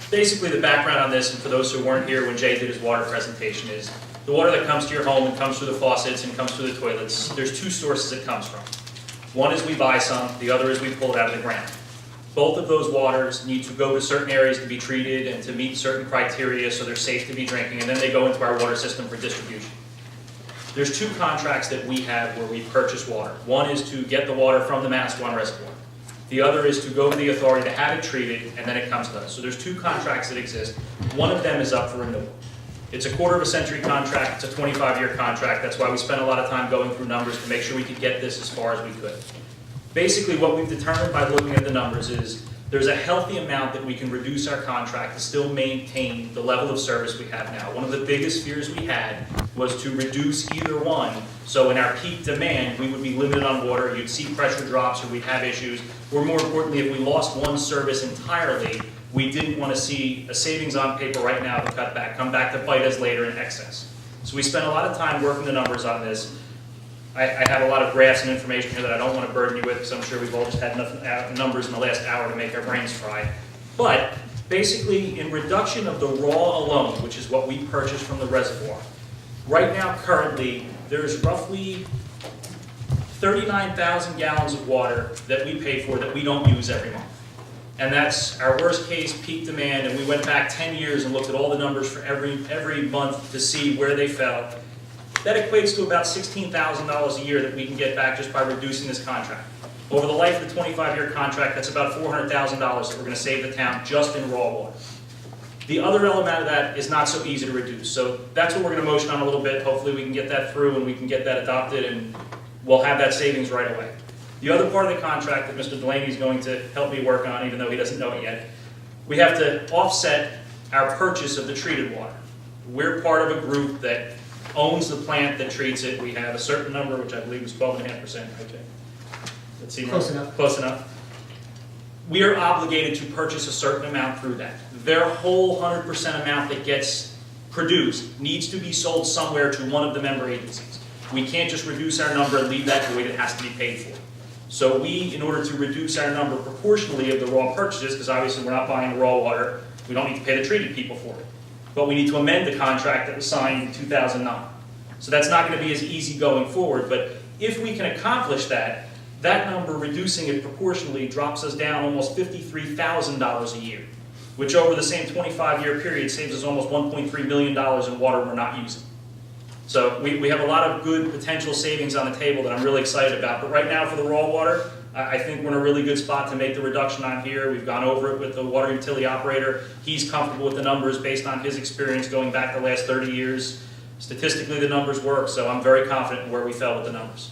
Basically, the background on this, and for those who weren't here when Jay did his water presentation, is the water that comes to your home and comes through the faucets and comes through the toilets, there's two sources it comes from. One is we buy some, the other is we pull it out of the ground. Both of those waters need to go to certain areas to be treated and to meet certain criteria so they're safe to be drinking, and then they go into our water system for distribution. There's two contracts that we have where we purchase water. One is to get the water from the Manasquan Reservoir. The other is to go to the authority to have it treated, and then it comes to us. So there's two contracts that exist. One of them is up for renewal. It's a quarter-of-a-century contract. It's a 25-year contract. That's why we spent a lot of time going through numbers to make sure we could get this as far as we could. Basically, what we've determined by looking at the numbers is there's a healthy amount that we can reduce our contract to still maintain the level of service we have now. One of the biggest fears we had was to reduce either one, so in our peak demand, we would be limited on water, you'd see pressure drops, or we'd have issues, or more importantly, if we lost one service entirely, we didn't want to see a savings on paper right now to cut back, come back to bite us later in excess. So we spent a lot of time working the numbers on this. I have a lot of graphs and information here that I don't want to burden you with, because I'm sure we've all just had enough numbers in the last hour to make our brains fry. But basically, in reduction of the raw alone, which is what we purchase from the reservoir, right now, currently, there's roughly 39,000 gallons of water that we pay for that we don't use every month. And that's our worst case peak demand, and we went back 10 years and looked at all the numbers for every month to see where they fell. That equates to about $16,000 a year that we can get back just by reducing this contract. Over the life of the 25-year contract, that's about $400,000 that we're going to save the town just in raw water. The other element of that is not so easy to reduce. So that's what we're going to motion on a little bit. Hopefully we can get that through and we can get that adopted, and we'll have that savings right away. The other part of the contract that Mr. Delaney is going to help me work on, even though he doesn't know it yet, we have to offset our purchase of the treated water. We're part of a group that owns the plant that treats it. We have a certain number, which I believe is 12.5%, right, Jay? Let's see. Close enough. Close enough. We are obligated to purchase a certain amount through that. Their whole 100% amount that gets produced needs to be sold somewhere to one of the member agencies. We can't just reduce our number and leave that the way that it has to be paid for. So we, in order to reduce our number proportionally of the raw purchases, because obviously we're not buying raw water, we don't need to pay the treated people for it. But we need to amend the contract that was signed in 2009. So that's not going to be as easy going forward, but if we can accomplish that, that number, reducing it proportionally, drops us down almost $53,000 a year, which over the same 25-year period saves us almost $1.3 million in water we're not using. So we have a lot of good potential savings on the table that I'm really excited about. But right now for the raw water, I think we're in a really good spot to make the reduction on here. We've gone over it with the water utility operator. He's comfortable with the numbers based on his experience going back the last 30 years. Statistically, the numbers work, so I'm very confident in where we fell with the numbers.